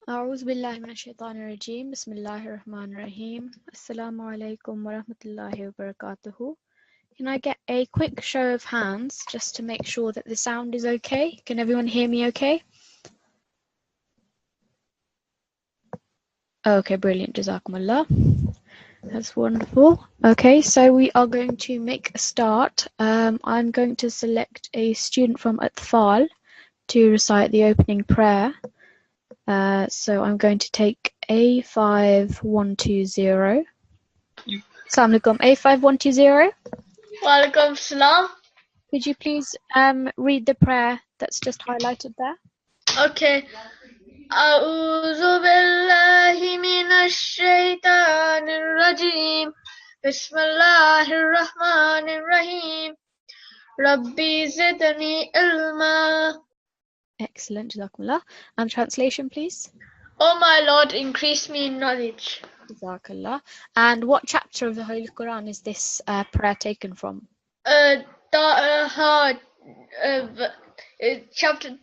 أعوذ بالله من الشيطان الرجيم بسم الله الرحمن الرحيم Assalamu alaikum wa rahmatullahi wa barakatuhu. Can I get a quick show of hands just to make sure that the sound is okay? Can everyone hear me okay? Okay, brilliant. Jazakumullah. That's wonderful. Okay, so we are going to make a start. I'm going to select a student from Atfal to recite the opening prayer. So I'm going to take A5120. Assalamu alaikum. A5120. Walaikum salam. Could you please read the prayer that's just highlighted there? Okay. أعوذ بالله من الشيطان الرجيم بسم الله الرحمن الرحيم ربي زدني علما. Excellent. Jazakumullah. And translation, please. Oh my Lord, increase me in knowledge. Jazakallah. And what chapter of the Holy Quran is this prayer taken from? Taha, chapter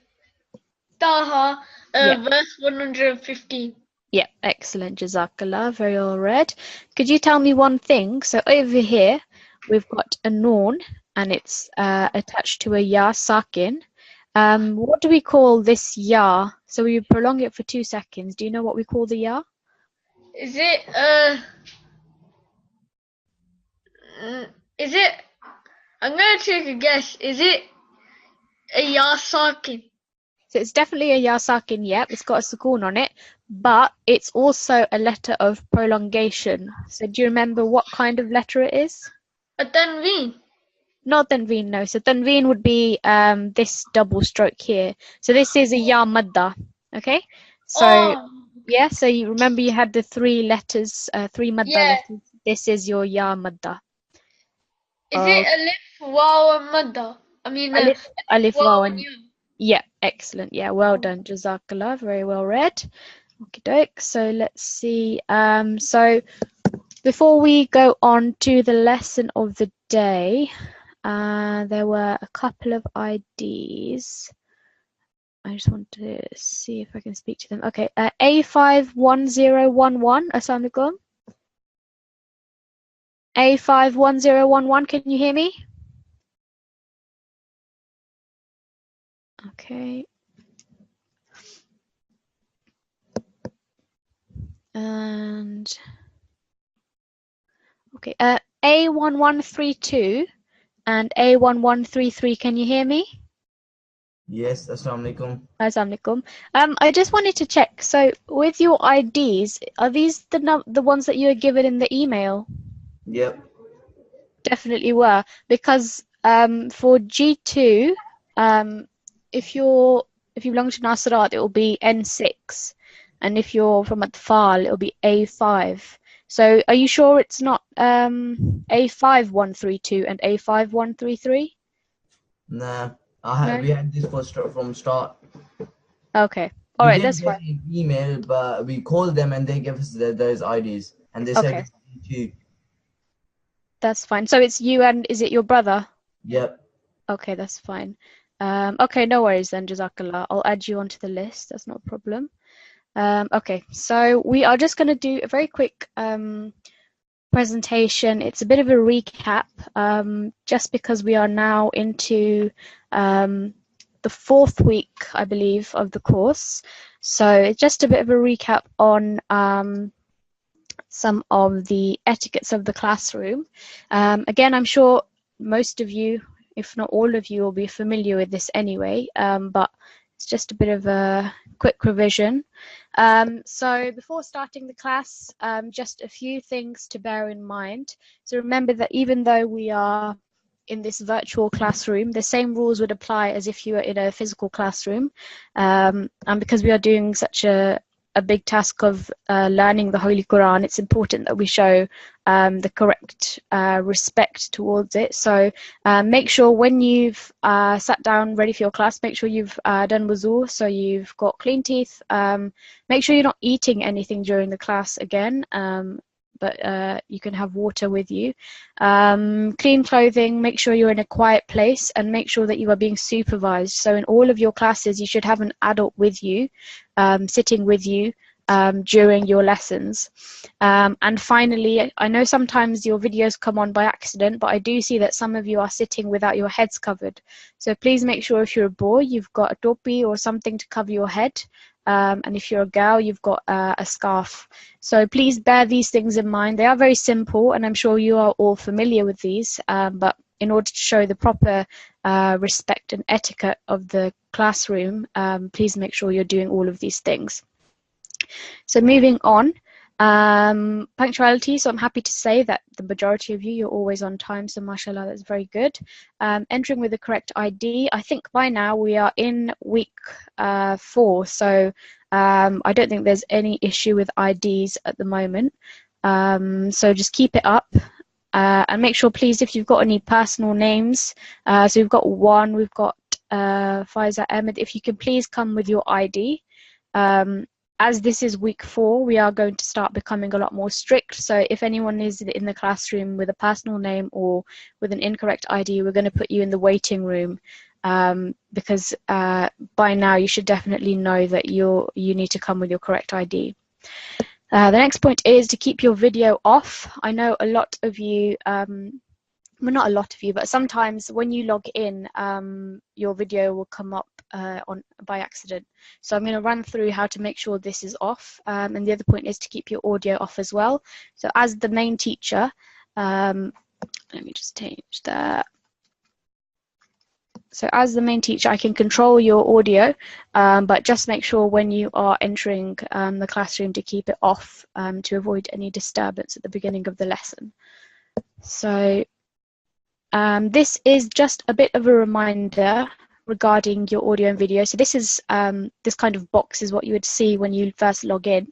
Taha, verse 115. Yeah, excellent. Jazakallah. Very well read. Could you tell me one thing? So over here, we've got a noon, and it's attached to a ya sakin. What do we call this ya? So we prolong it for 2 seconds. Do you know what we call the ya? Is it, I'm going to take a guess. Is it a ya sakin? So it's definitely a ya sakin, yep. It's got a sukoon on it, but it's also a letter of prolongation. So do you remember what kind of letter it is? A tanween. Not tanween, no. So tanween would be this double stroke here. So this is a ya madda, okay? So yeah, so you remember you had the 3 letters, 3 madda letters. This is your ya madda. Is it alif, waw, and madda? I mean, alif, waw, and ya. Yeah, excellent. Yeah, well done. Jazakallah. Very well read. Okie doke. So let's see. So before we go on to the lesson of the day, there were a couple of IDs. I just want to see if I can speak to them. Okay, A51011. Assalamu alaikum. A51011. Can you hear me? Okay. And okay, A1132 and A1133. Can you hear me? Yes, assalamu alaikum. Assalamu alaikum. I just wanted to check. So, with your IDs, are these the ones that you were given in the email? Yep. Definitely were, because for G2, if you belong to Nasirat, it will be N6, and if you're from Atfal, it will be A5. So, are you sure it's not A5132 and A5133? Nah, No? we had this from start. Okay. All right, that's fine. We did get an email, but we called them and they gave us those IDs, and they Okay. said G2. That's fine. So it's you and is it your brother? Yep. Okay, that's fine. Okay, no worries then, Jazakallah. I'll add you onto the list. That's not a problem. Okay, so we are just going to do a very quick presentation. It's a bit of a recap, just because we are now into the 4th week, I believe, of the course. So it's just a bit of a recap on some of the etiquettes of the classroom. Again, I'm sure most of you, if not all of you, will be familiar with this anyway, but it's just a bit of a quick revision. So before starting the class, just a few things to bear in mind. So remember that even though we are in this virtual classroom, the same rules would apply as if you were in a physical classroom. And because we are doing such a big task of learning the Holy Quran, it's important that we show the correct respect towards it. So make sure when you've sat down ready for your class, make sure you've done wuzu, so you've got clean teeth. Make sure you're not eating anything during the class again. but you can have water with you. Clean clothing, make sure you're in a quiet place, and make sure that you are being supervised. So in all of your classes, you should have an adult with you, sitting with you during your lessons. And finally, I know sometimes your videos come on by accident, but I do see that some of you are sitting without your heads covered. So please make sure if you're a boy, you've got a topi or something to cover your head. And if you're a girl, you've got a scarf. So please bear these things in mind. They are very simple, and I'm sure you are all familiar with these, but in order to show the proper respect and etiquette of the classroom, please make sure you're doing all of these things. So moving on, punctuality. So I'm happy to say that the majority of you, you're always on time. So mashallah, that's very good. Entering with the correct ID. I think by now we are in week 4. So I don't think there's any issue with IDs at the moment. So just keep it up. And make sure, please, if you've got any personal names. So we've got one, we've got Faiza Ahmed. If you can please come with your ID. As this is week 4, we are going to start becoming a lot more strict. So if anyone is in the classroom with a personal name or with an incorrect ID, we're going to put you in the waiting room, because by now you should definitely know that you need to come with your correct ID. The next point is to keep your video off. I know a lot of you, well, not a lot of you, but sometimes when you log in, your video will come up by accident. So I'm going to run through how to make sure this is off. And the other point is to keep your audio off as well. So as the main teacher, let me just change that. So as the main teacher, I can control your audio, but just make sure when you are entering the classroom to keep it off to avoid any disturbance at the beginning of the lesson. So this is just a bit of a reminder regarding your audio and video. So this is this kind of box is what you would see when you first log in.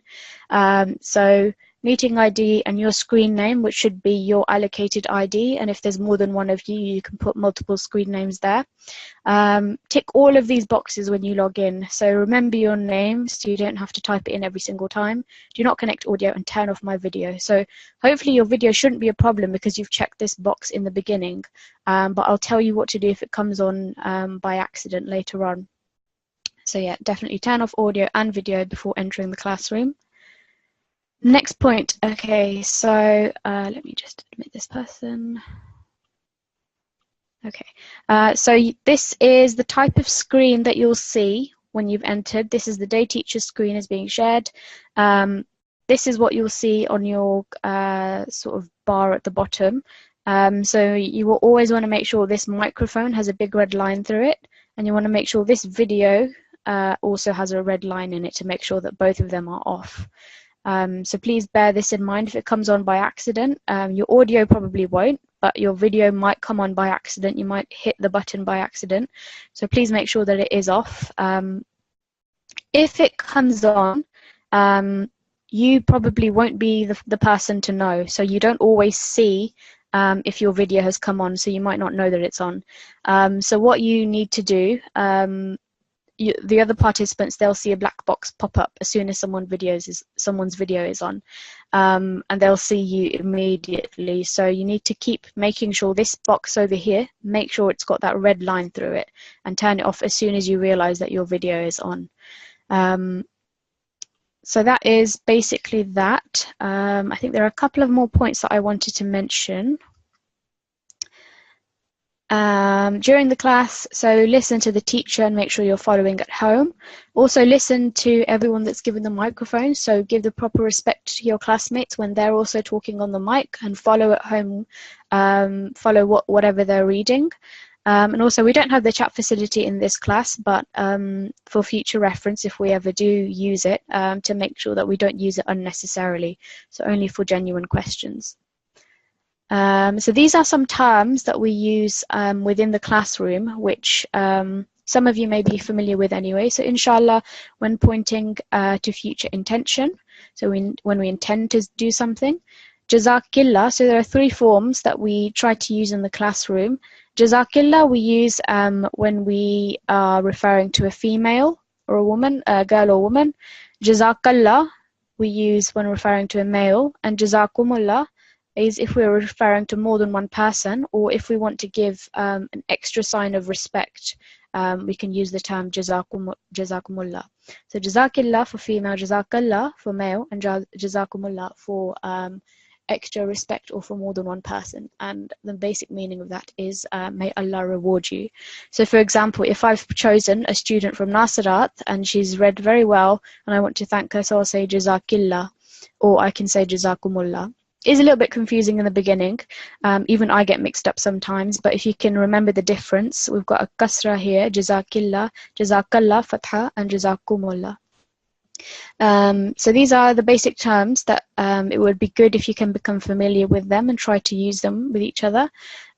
So meeting ID and your screen name, which should be your allocated ID, and if there's more than one of you, you can put multiple screen names there. Tick all of these boxes when you log in. So remember your name, so you don't have to type it in every single time. Do not connect audio and turn off my video. So hopefully your video shouldn't be a problem because you've checked this box in the beginning, but I'll tell you what to do if it comes on by accident later on. So yeah, definitely turn off audio and video before entering the classroom. Next point. Okay, so let me just admit this person. Okay, so this is the type of screen that you'll see when you've entered. This is the day teacher screen is being shared. This is what you'll see on your sort of bar at the bottom. So you will always want to make sure this microphone has a big red line through it, and you want to make sure this video also has a red line in it to make sure that both of them are off. So please bear this in mind if it comes on by accident. Your audio probably won't, but your video might come on by accident. You might hit the button by accident. So please make sure that it is off. If it comes on, you probably won't be the person to know. So you don't always see if your video has come on, so you might not know that it's on. So what you need to do, the other participants, they'll see a black box pop up as soon as someone's video is on, and they'll see you immediately. So you need to keep making sure this box over here, make sure it's got that red line through it, and turn it off as soon as you realize that your video is on. So that is basically that. I think there are a couple of more points that I wanted to mention. During the class, so listen to the teacher and make sure you're following at home. Also listen to everyone that's given the microphone, so give the proper respect to your classmates when they're also talking on the mic, and follow at home, follow whatever they're reading. And also we don't have the chat facility in this class, but for future reference, if we ever do use it, to make sure that we don't use it unnecessarily, so only for genuine questions. So these are some terms that we use within the classroom, which some of you may be familiar with anyway. So inshallah, when pointing to future intention, so when we intend to do something, Jazakillah, so there are 3 forms that we try to use in the classroom. Jazakillah we use when we are referring to a female or a woman, a girl or woman. Jazakallah we use when referring to a male, and jazakumullah is if we're referring to more than one person, or if we want to give an extra sign of respect, we can use the term jazakumullah. So jazakillah for female, jazakallah for male, and jazakumullah for extra respect or for more than one person. And the basic meaning of that is may Allah reward you. So for example, if I've chosen a student from Nasirat and she's read very well and I want to thank her, so I'll say jazakillah, or I can say jazakumullah. It's a little bit confusing in the beginning. Even I get mixed up sometimes, but if you can remember the difference, we've got a kasra here, jazakillah, jazakallah, fatha, and jazakumullah. So these are the basic terms that it would be good if you can become familiar with them and try to use them with each other.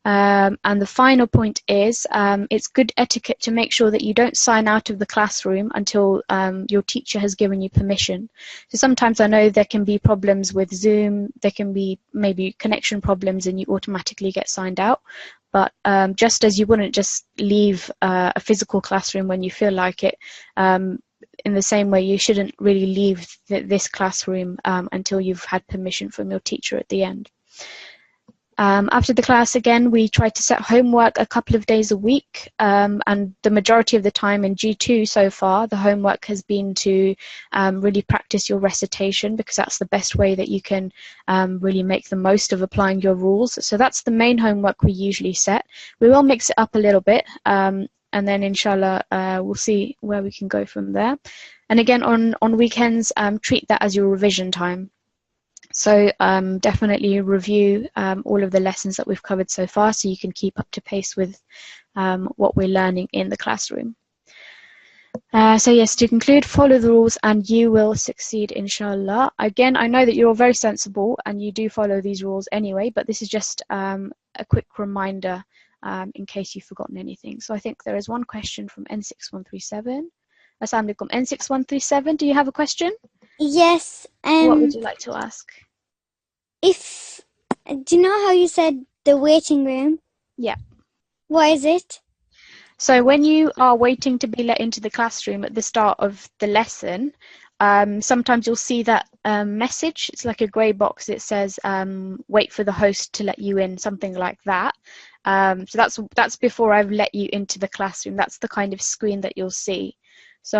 And the final point is it's good etiquette to make sure that you don't sign out of the classroom until your teacher has given you permission. So sometimes I know there can be problems with Zoom, there can be maybe connection problems and you automatically get signed out. But just as you wouldn't just leave a physical classroom when you feel like it, in the same way you shouldn't really leave this classroom until you've had permission from your teacher at the end. After the class, again, we try to set homework a couple of days a week, and the majority of the time in G2 so far, the homework has been to really practice your recitation, because that's the best way that you can really make the most of applying your rules. So that's the main homework we usually set. We will mix it up a little bit, and then inshallah we'll see where we can go from there. And again, on weekends, treat that as your revision time. So definitely review all of the lessons that we've covered so far so you can keep up to pace with what we're learning in the classroom. So yes, to conclude, follow the rules and you will succeed, inshallah. Again, I know that you're all very sensible and you do follow these rules anyway, but this is just a quick reminder in case you've forgotten anything. So I think there is one question from N6137. Assalamu alaikum. N6137, do you have a question? Yes. What would you like to ask? Do you know how you said the waiting room? Yeah. What is it? So when you are waiting to be let into the classroom at the start of the lesson, sometimes you'll see that message. It's like a grey box. It says, wait for the host to let you in, something like that. So that's before I've let you into the classroom. That's the kind of screen that you'll see. So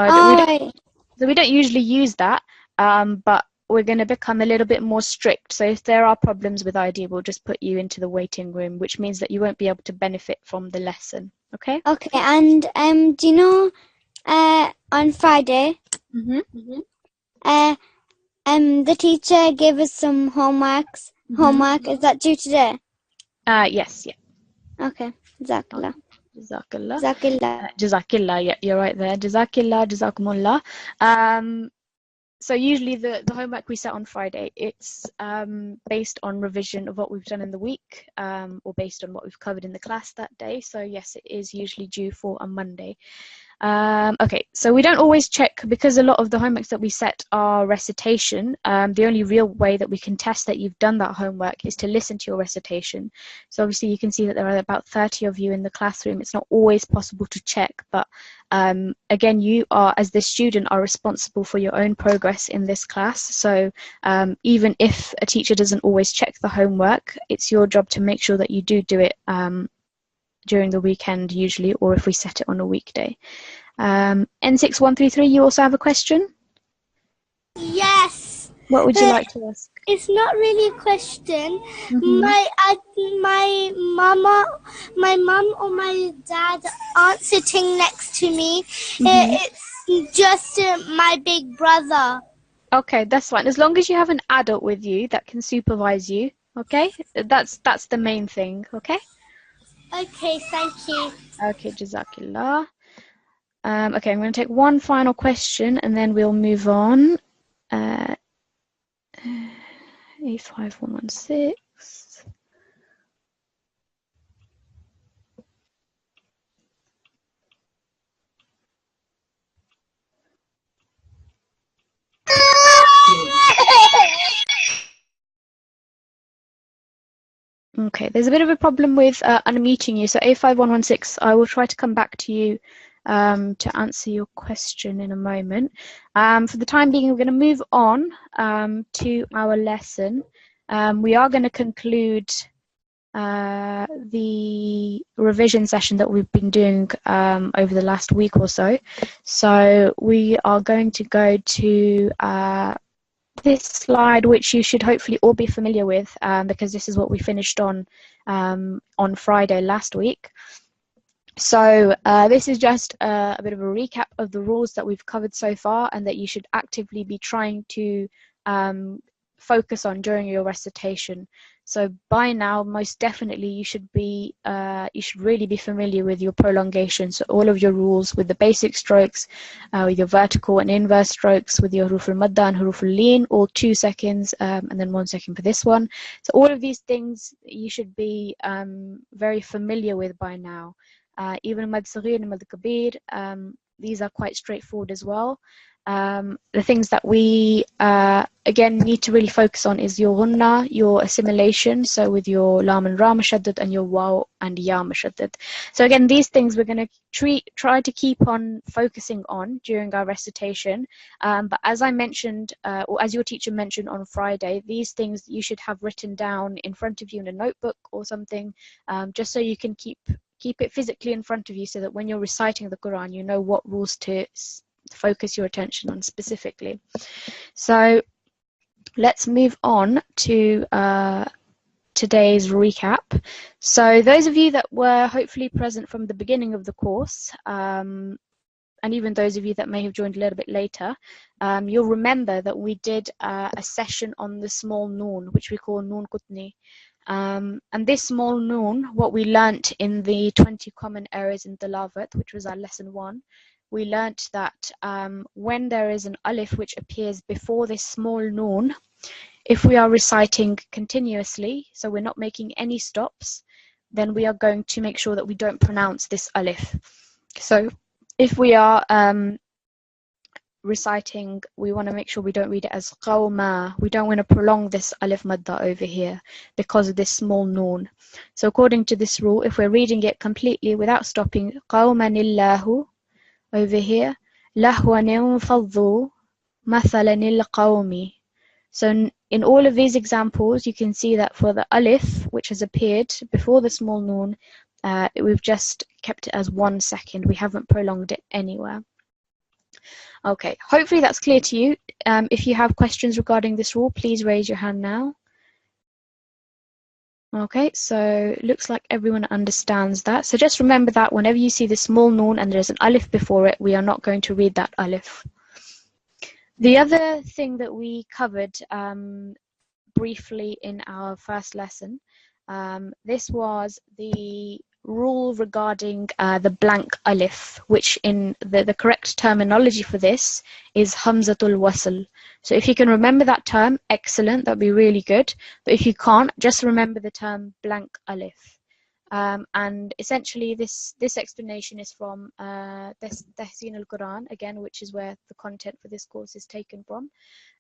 we don't usually use that, but we're going to become a little bit more strict. So if there are problems with ID, we'll just put you into the waiting room, which means that you won't be able to benefit from the lesson. Okay? Okay, and do you know on Friday, the teacher gave us some homework. Is that due today? Yes, yeah. Okay. Jazakallah. Jazakallah. Jazakallah. Jazakillah, yeah, you're right there. Jazakillah, jazakumullah. So usually the homework we set on Friday, it's based on revision of what we've done in the week, or based on what we've covered in the class that day. So yes, it is usually due for a Monday. Okay, so we don't always check, because a lot of the homeworks that we set are recitation. The only real way that we can test that you've done that homework is to listen to your recitation. So obviously you can see that there are about 30 of you in the classroom. It's not always possible to check, but again, you are, as the student, are responsible for your own progress in this class. So even if a teacher doesn't always check the homework, it's your job to make sure that you do it during the weekend usually, or if we set it on a weekday. N6133, you also have a question? Yes. What would you like to ask? It's not really a question. My mum or my dad aren't sitting next to me. It's just my big brother. Okay, that's fine. As long as you have an adult with you that can supervise you, okay? That's the main thing, okay? Okay, thank you. Okay, Jazakillah. Okay, I'm going to take one final question and then we'll move on. A5116. Okay, there's a bit of a problem with unmuting you. So A5116, I will try to come back to you to answer your question in a moment. For the time being, we're going to move on to our lesson. We are going to conclude the revision session that we've been doing over the last week or so. So we are going to go to this slide, which you should hopefully all be familiar with, because this is what we finished on Friday last week. So this is just a bit of a recap of the rules that we've covered so far and that you should actively be trying to focus on during your recitation. So by now, most definitely, you should really be familiar with your prolongation. So all of your rules with the basic strokes, with your vertical and inverse strokes, with your huruf al-madda and huruf al-lin, all 2 seconds, and then 1 second for this one. So all of these things you should be very familiar with by now. Even mad saghir and mad kabir, these are quite straightforward as well. The things that we again need to really focus on is your ghunna, your assimilation, so with your lam and ra mushaddad and your waw and ya mushaddad. So again, these things we're going to try to keep on focusing on during our recitation, but as I mentioned, or as your teacher mentioned on Friday, these things you should have written down in front of you in a notebook or something, just so you can keep it physically in front of you, so that when you're reciting the Quran, you know what rules to focus your attention on specifically. So let's move on to today's recap. So those of you that were hopefully present from the beginning of the course, and even those of you that may have joined a little bit later, you'll remember that we did a session on the small noon, which we call noon qutni. And this small noon, what we learnt in the 20 common errors in Tilawat, which was our lesson 1, we learnt that when there is an alif which appears before this small noon, if we are reciting continuously, so we're not making any stops, then we are going to make sure that we don't pronounce this alif. So if we are reciting, we want to make sure we don't read it as qawma. We don't want to prolong this alif madda over here because of this small noon. So according to this rule, if we're reading it completely without stopping, qawmanillahu, over here, lahwan fadhu mathalan al-qawmi. So in all of these examples, you can see that for the alif, which has appeared before the small noon, we've just kept it as 1 second. We haven't prolonged it anywhere. Okay, hopefully that's clear to you. If you have questions regarding this rule, please raise your hand now. Okay, so looks like everyone understands that. So just remember that whenever you see the small noon and there's an alif before it, we are not going to read that alif. The other thing that we covered briefly in our first lesson, this was the rule regarding the blank alif, which in the correct terminology for this is hamzatul wasl. So if you can remember that term, excellent, that'd be really good. But if you can't, just remember the term blank alif. And essentially this explanation is from Talimul-Quran, again, which is where the content for this course is taken from.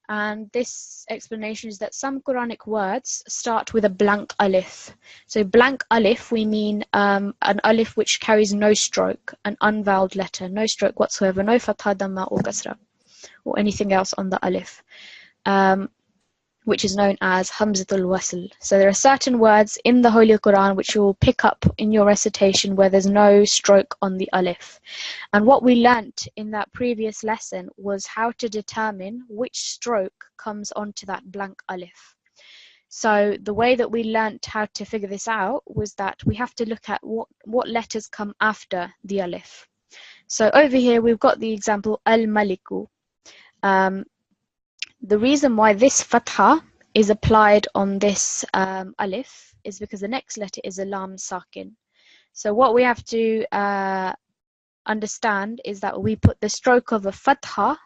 And this explanation is that some Quranic words start with a blank alif. So blank alif, we mean an alif which carries no stroke, an unvoweled letter, no stroke whatsoever, no fatha, dhamma or kasra, or anything else on the alif, which is known as hamzatul wasl. So there are certain words in the Holy Quran which you'll pick up in your recitation where there's no stroke on the alif. And what we learnt in that previous lesson was how to determine which stroke comes onto that blank alif. So the way that we learnt how to figure this out was that we have to look at what letters come after the alif. So over here we've got the example al-maliku. The reason why this fatha is applied on this alif is because the next letter is a lam sakin. So what we have to understand is that we put the stroke of a fatha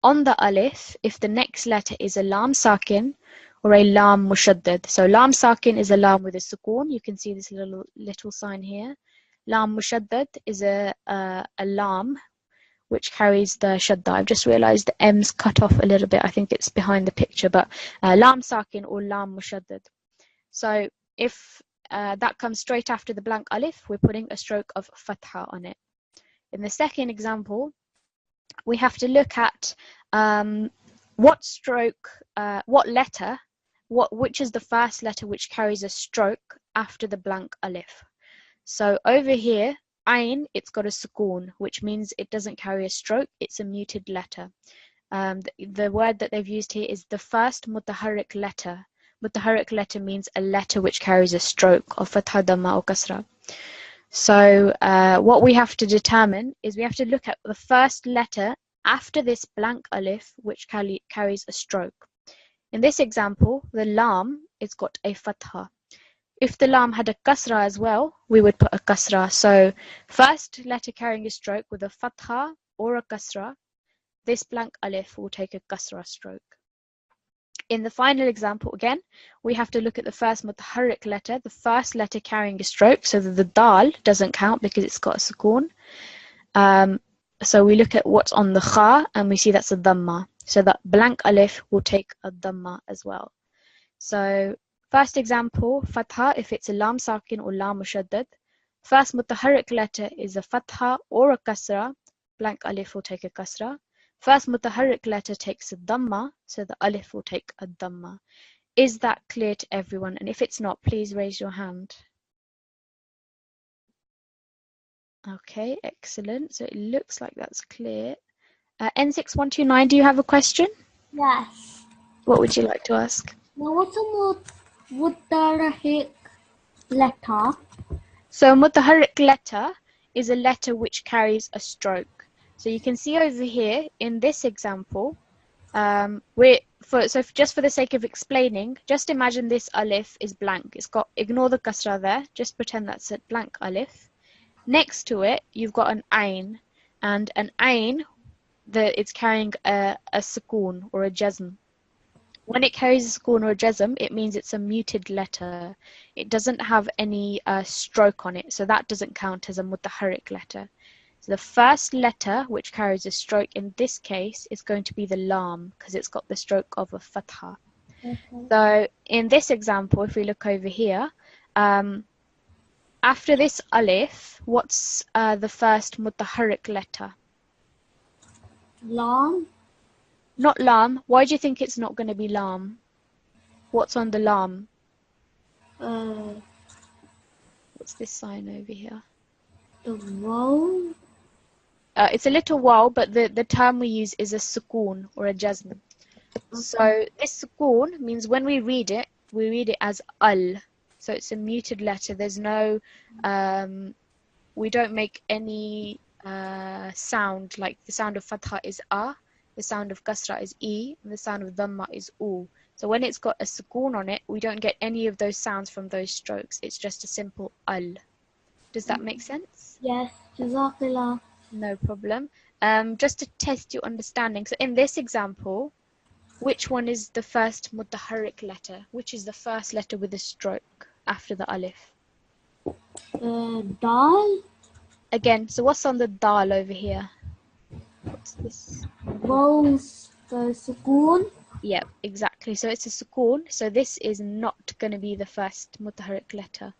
on the alif if the next letter is a lam sakin or a lam mushaddad. So lam sakin is a lam with a sukoon. You can see this little sign here. Lam mushaddad is a lam which carries the shadda. I've just realized the M's cut off a little bit. I think it's behind the picture, but lam sakin or lam mushaddad. So if that comes straight after the blank alif, we're putting a stroke of fatha on it. In the second example, we have to look at what stroke, which is the first letter which carries a stroke after the blank alif. So over here, ayn, it's got a sukoon, which means it doesn't carry a stroke, it's a muted letter. The word that they've used here is the first mutaharrik letter. Mutaharrik letter means a letter which carries a stroke of fatha, dhamma or kasra. So what we have to determine is we have to look at the first letter after this blank alif which carries a stroke. In this example, the lam, it's got a fatha. If the lam had a kasra as well, we would put a kasra. So first letter carrying a stroke with a fatha or a kasra, this blank alif will take a kasra stroke. In the final example, again, we have to look at the first mutaharrik letter, the first letter carrying a stroke, so that the dal doesn't count because it's got a sukoon. So we look at what's on the kha, and we see that's a dhamma. So that blank alif will take a dhamma as well. So first example, fatha, if it's a lam sakin or lam mushaddad. First mutaharrik letter is a fatha or a kasra, blank alif will take a kasra. First mutaharrik letter takes a dhamma, so the alif will take a dhamma. Is that clear to everyone? And if it's not, please raise your hand. Okay, excellent. So it looks like that's clear. N6129, do you have a question? Yes. What would you like to ask? Now, what's a mutaharrik letter? So mutaharrik letter is a letter which carries a stroke. So you can see over here in this example, just for the sake of explaining, just imagine this alif is blank. Ignore the kasra there, just pretend that's a blank alif. Next to it, you've got an ayn, and an ayn, it's carrying a sukoon or a jazm. When it carries a sukoon or a jazm, it means it's a muted letter. It doesn't have any stroke on it, so that doesn't count as a mutaharrik letter. So the first letter which carries a stroke in this case is going to be the lam, because it's got the stroke of a fatha. Okay. So in this example, if we look over here, after this alif, what's the first mutaharrik letter? Lam. Not lam. Why do you think it's not going to be lam? What's on the lam? What's this sign over here? The waw. It's a little waw, but the term we use is a sukoon or a jazm. So this sukoon means when we read it as al. So it's a muted letter. There's no, we don't make any sound, like the sound of fatha is a, the sound of kasra is e, and the sound of dhamma is u. So when it's got a sukoon on it, we don't get any of those sounds from those strokes. It's just a simple al. Does that make sense? Yes. Jazakallah. No problem. Just to test your understanding. So in this example, which one is the first mutaharrik letter? Which is the first letter with a stroke after the alif? Dal. Again, so what's on the dal over here? What's this? Waw's the sukoon. Yep, exactly. So it's a sukoon. So this is not going to be the first mutaharrik letter.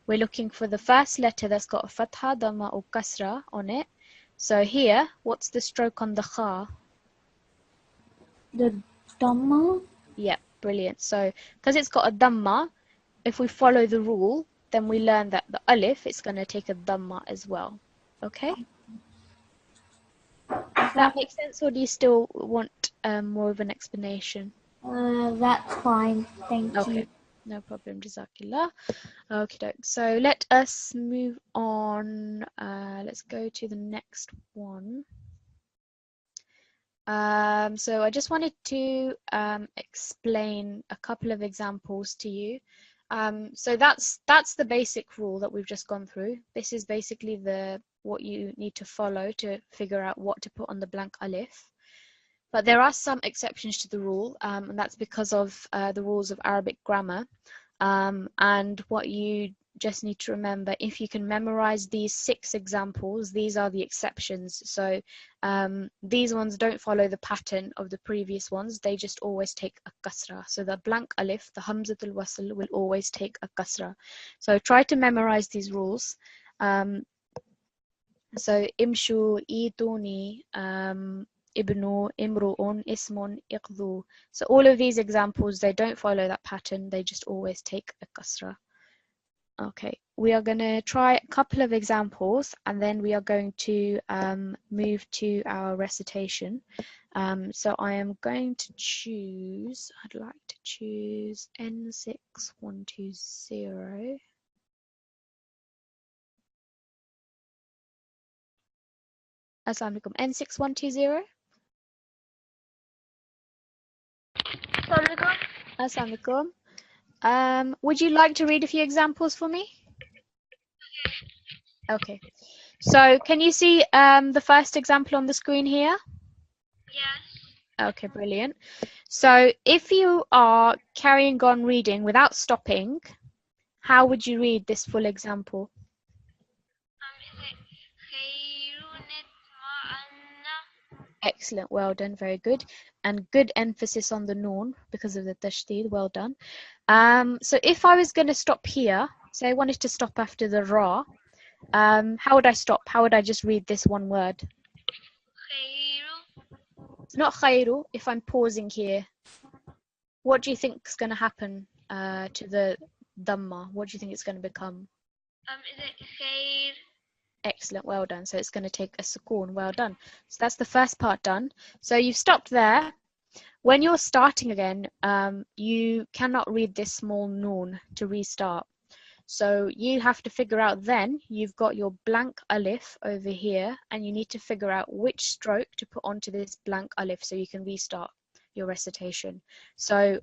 We're looking for the first letter that's got a fatha, dhamma or kasra on it. So here, what's the stroke on the kha? The dhamma. Yep, brilliant. So because it's got a dhamma, if we follow the rule, then we learn that the alif is going to take a dhamma as well. Okay? Does that make sense, or do you still want more of an explanation? That's fine. Thank Okay, you. no problem. Jazakillah. Okay, so let us move on. Let's go to the next one. So I just wanted to explain a couple of examples to you. So that's the basic rule that we've just gone through. This is basically what you need to follow to figure out what to put on the blank alif. But there are some exceptions to the rule, and that's because of the rules of Arabic grammar. And what you just need to remember, if you can memorize these 6 examples, these are the exceptions. So these ones don't follow the pattern of the previous ones. They just always take a kasra. So the blank alif, the hamzatul wasl, will always take a kasra. So try to memorize these rules. So imshu, iduni, ibnu, imru'un, ismun, iqdu. So all of these examples, they don't follow that pattern. They just always take a kasra. Okay, we are going to try a couple of examples and then we are going to move to our recitation. So I am going to choose, I'd like to choose N6120. Assalamu alaikum. N6120. Assalamu alaikum. Would you like to read a few examples for me? Okay. So can you see the first example on the screen here? Yes. Okay, brilliant. So if you are carrying on reading without stopping, how would you read this full example? Is it خير نطمئن? Excellent, well done, very good. And good emphasis on the noon because of the tashdid, well done. So if I was going to stop here, say I wanted to stop after the ra, how would I stop? How would I just read this one word? خير. It's not khayru. If I'm pausing here, what do you think is going to happen to the dhamma? What do you think it's going to become? Is it خير? Excellent, well done. So it's going to take a sukoon, well done. So that's the first part done. So you've stopped there. When you're starting again, you cannot read this small noon to restart. So you have to figure out then, you've got your blank alif over here, and you need to figure out which stroke to put onto this blank alif so you can restart your recitation. So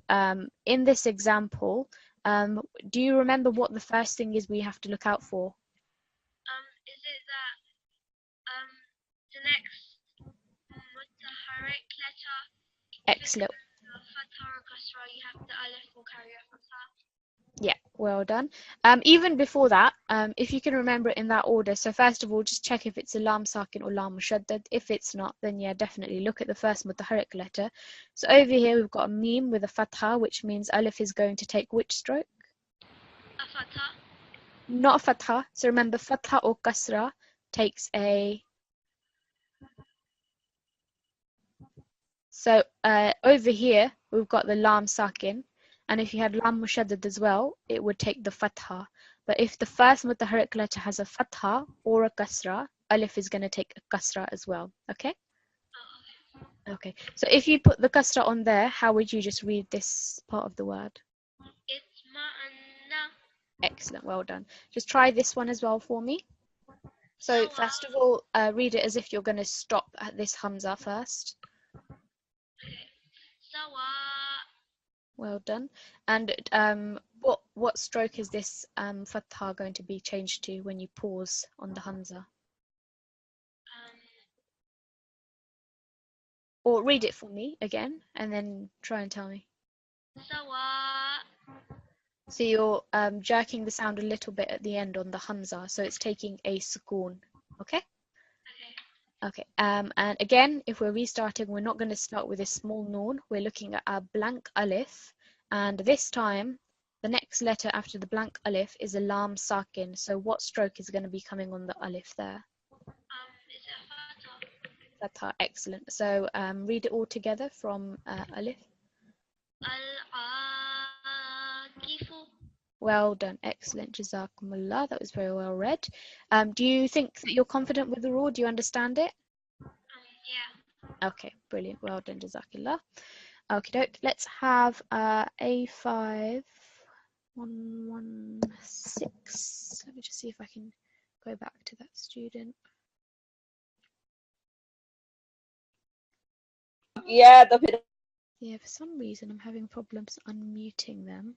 in this example, do you remember what the first thing is we have to look out for? Is it that the next mutaharrik letter? Excellent. Fatha or kasra, you have the alif will carry a fatha. Yeah, well done. Even before that, if you can remember it in that order, so first of all, just check if it's a lam sakin or lam mushaddad. If it's not, then yeah, definitely look at the first mutaharrik letter. So over here, we've got a meme with a fatha, which means alif is going to take which stroke? A fatha. Not a fatha. So remember, fatha or kasra takes a... So over here, we've got the lam sakin. And if you had lam mushaddad as well, it would take the fatha. But if the first mutaharrik letter has a fatha or a kasra, alif is going to take a kasra as well. Okay? Okay. So if you put the kasra on there, how would you just read this part of the word? Itma'anna. Excellent. Well done. Just try this one as well for me. So first of all, read it as if you're going to stop at this hamza first. Sawa. Well done. And what stroke is this fatha going to be changed to when you pause on the hamza? Or read it for me again and then try and tell me. Sawa. So you're jerking the sound a little bit at the end on the hamza, so it's taking a sukoon. Okay? Okay. And again, if we're restarting, we're not going to start with a small noon. We're looking at our blank alif, and this time the next letter after the blank alif is a lam sakin. So what stroke is going to be coming on the alif there? Is it a fatha? Fatha. Excellent. So read it all together from alif. Al-Aqifu. Well done. Excellent. Jazakumullah. That was very well read. Do you think that you're confident with the rule? Do you understand it? Yeah. Okay, brilliant. Well done. Jazakallah. Okay, doke. Let's have A5116. Let me just see if I can go back to that student. Yeah, Yeah, for some reason I'm having problems unmuting them.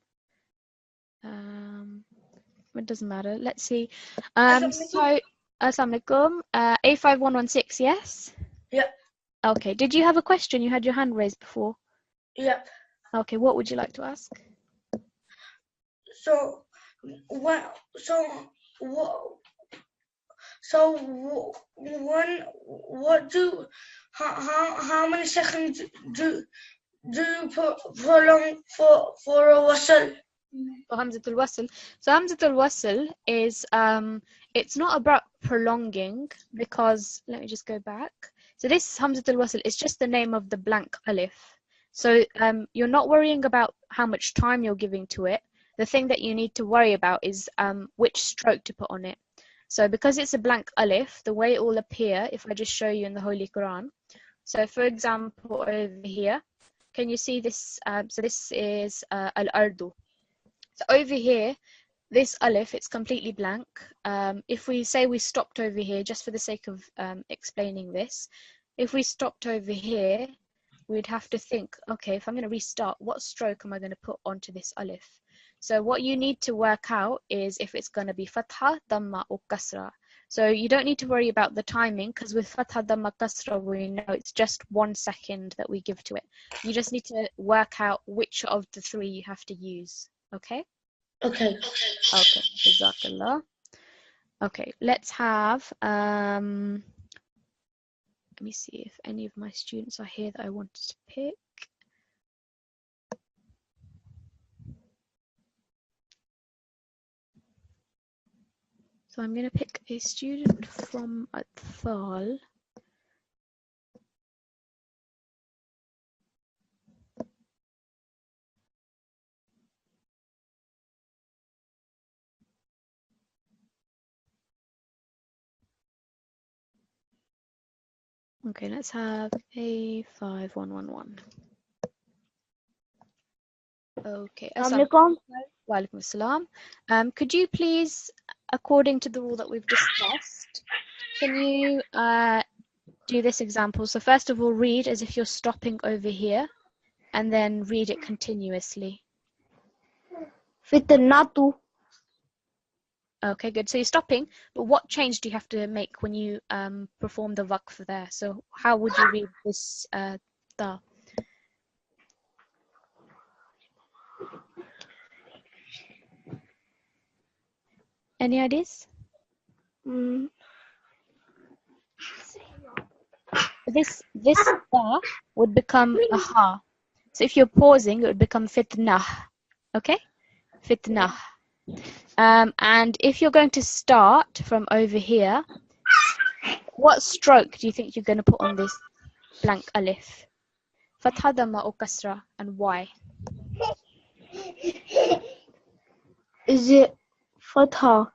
It doesn't matter. Let's see. So, Assalamu alaikum. A5116, yes? Yeah. Okay. Did you have a question? You had your hand raised before. Yeah. Okay, what would you like to ask? So when how many seconds do you prolong for a wasl? For Hamzatul Wasl. So Hamzatul Wasl is It's not about prolonging because, let me just go back. So this Hamzatul Wasl is just the name of the blank alif. So you're not worrying about how much time you're giving to it. The thing that you need to worry about is which stroke to put on it. So because it's a blank alif, the way it will appear, if I just show you in the Holy Quran. So for example, over here, can you see this? So this is al-ardu. So over here, this alif, it's completely blank. If we say we stopped over here, just for the sake of explaining this, if we stopped over here, we'd have to think, okay, if I'm going to restart, what stroke am I going to put onto this alif? So what you need to work out is if it's going to be fatha, dhamma, or kasra. So you don't need to worry about the timing because with fatha, dhamma, kasra, we know it's just 1 second that we give to it. You just need to work out which of the three you have to use. Okay? Okay. Okay, Jazakallah. Okay, let's have, let me see if any of my students are here that I wanted to pick. So I'm going to pick a student from Atfal. Okay, let's have A5111. Okay, Assalamualaikum. Walaikum assalam. Could you please, according to the rule that we've discussed, can you do this example? So first of all, read as if you're stopping over here, and then read it continuously. Fitnatu. Okay, good. So you're stopping, but what change do you have to make when you perform the waqf there? So how would you read this ta? Any ideas? This ta would become a ha. So if you're pausing, it would become fitnah. Okay? Fitnah. And if you're going to start from over here, what stroke do you think you're going to put on this blank alif? Fatha, dhamma, or kasra, and why? Is it fatha?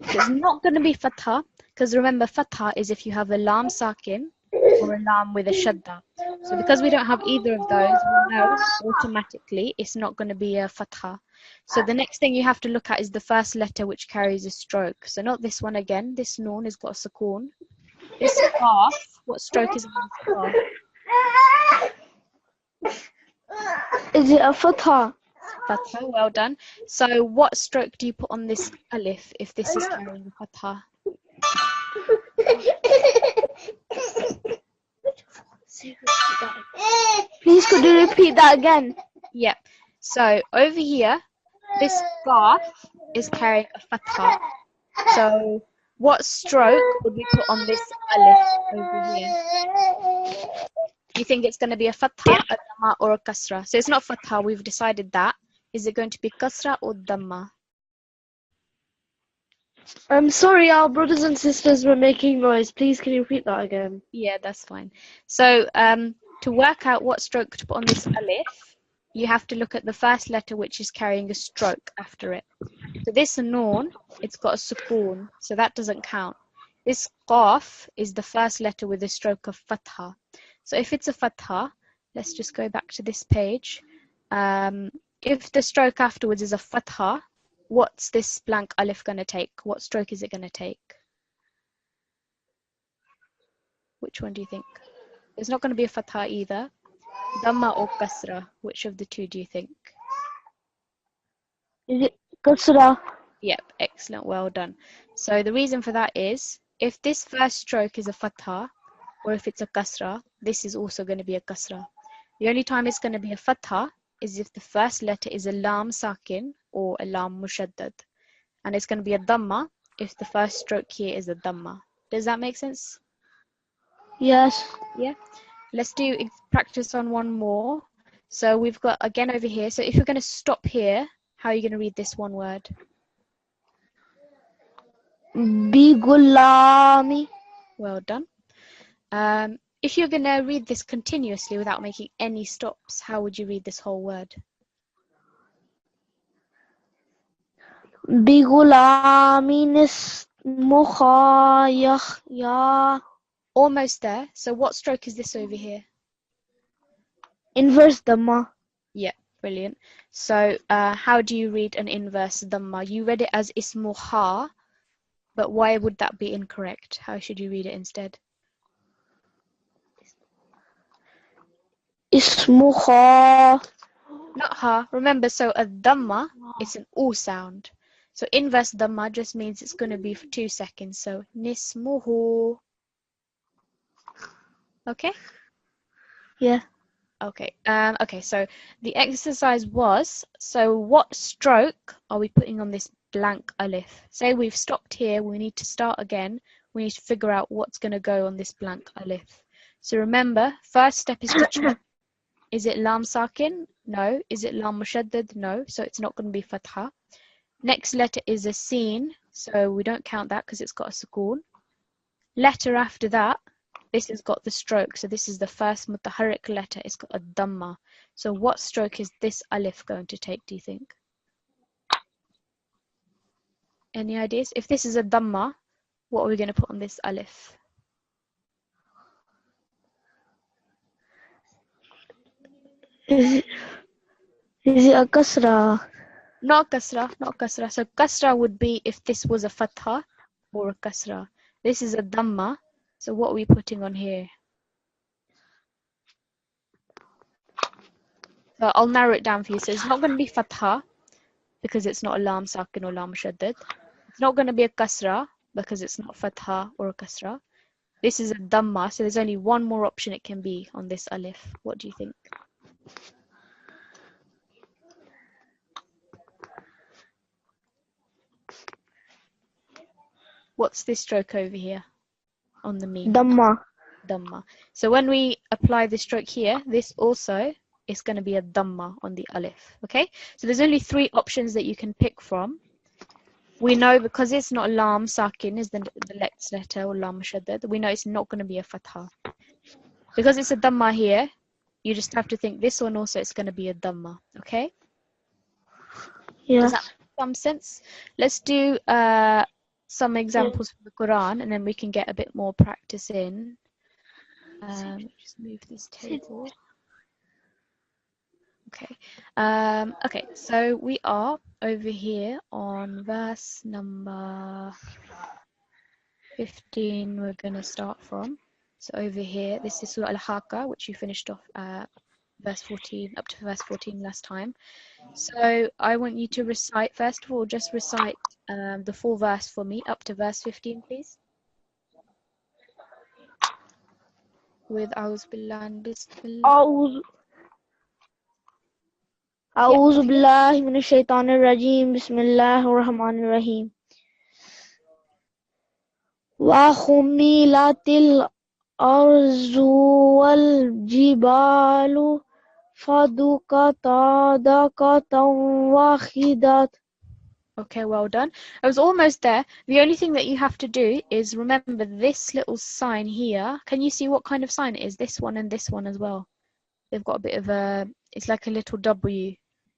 It's not going to be fatha, because remember, fatha is if you have a lam sakin or a lam with a shadda. So because we don't have either of those, we know automatically it's not going to be a fatha. So the next thing you have to look at is the first letter which carries a stroke. So not this one again. This noon has got a sukoon. This qaf, what stroke is on this qaf? Is it a fatha? Fatha, well done. So what stroke do you put on this alif if this is carrying a fatha? Please could you repeat that again? Yep. So over here, this qaf is carrying a fatha. So what stroke would we put on this alif over here? Do you think it's going to be a fatha, a dhamma, or a kasra? So it's not fatha, we've decided that. Is it going to be kasra or dhamma? I'm sorry, our brothers and sisters were making noise. Please can you repeat that again? Yeah, that's fine. So to work out what stroke to put on this alif, you have to look at the first letter which is carrying a stroke after it. So this noon, it's got a sukoon, so that doesn't count. This qaf is the first letter with a stroke of fatha. So if it's a fatha, let's just go back to this page. If the stroke afterwards is a fatha, what's this blank alif going to take? What stroke is it going to take? Which one do you think? There's not going to be a fatha either. Dhamma or kasra? Which of the two do you think? Is it kasra? Yep, excellent, well done. So the reason for that is, if this first stroke is a fatha, or if it's a kasra, this is also going to be a kasra. The only time it's going to be a fatha is if the first letter is a lam sakin or a lam mushaddad. And it's going to be a dhamma if the first stroke here is a dhamma. Does that make sense? Yes. Yeah. Let's do practice on one more. So we've got again over here. So if you're going to stop here, how are you going to read this one word? بغلام. Well done. If you're going to read this continuously without making any stops, how would you read this whole word? بغلام اسمه يحيى. Almost there. So what stroke is this over here? Inverse Dhamma. Yeah, brilliant. So how do you read an inverse dhamma? You read it as ismuha, but why would that be incorrect? How should you read it instead? اسمها. Not ha. Remember, so a dhamma is an u sound. So inverse dhamma just means it's going to be for 2 seconds. So nismuhu. Okay? Yeah. Okay. Okay, so the exercise was, so what stroke are we putting on this blank alif? Say we've stopped here, we need to start again. We need to figure out what's going to go on this blank alif. So remember, first step is to check. Is it lam sakin? No. Is it lam mushaddad? No. So it's not going to be fatha. Next letter is a sin, so we don't count that because it's got a sukoon. Letter after that, this has got the stroke. So this is the first mutaharrik letter. It's got a dhamma. So what stroke is this alif going to take, do you think? Any ideas? If this is a dhamma, what are we going to put on this alif? Is it a kasra? Not kasra, not kasra. So kasra would be if this was a fatha or a kasra. This is a dhamma. So what are we putting on here? So I'll narrow it down for you. So it's not going to be fatha because it's not a lam sakin or lam shaddad. It's not going to be a kasra because it's not fatha or a kasra. This is a dhamma, so there's only one more option it can be on this alif. What do you think? What's this stroke over here on the meme? Dhamma. Dhamma. So when we apply the stroke here, this also is going to be a dhamma on the alif. Okay? So there's only 3 options that you can pick from. We know because it's not lam sakin is the next letter or lam shaddad, we know it's not going to be a fatha. Because it's a dhamma here, you just have to think this one also is going to be a dhamma. Okay? Yeah. Does that make some sense? Let's do some examples from the Quran and then we can get a bit more practice in. Just move this table. Okay. Okay, so we are over here on verse number 15 we're going to start from. So over here, this is Surah Al-Haqqa, which you finished off verse 14, up to verse 14 last time. So I want you to recite, first of all, just recite the full verse for me, up to verse 15, please. With A'udhu Billah and Bismillah. أعوذ بالله من الشيطان الرجيم بسم الله الرحمن الرحيم وحملت الأرض والجبال فدكتا دكة واحدة. Okay, well done. I was almost there. The only thing that you have to do is remember this little sign here. Can you see what kind of sign it is? This one and this one as well. They've got a bit of a, it's like a little W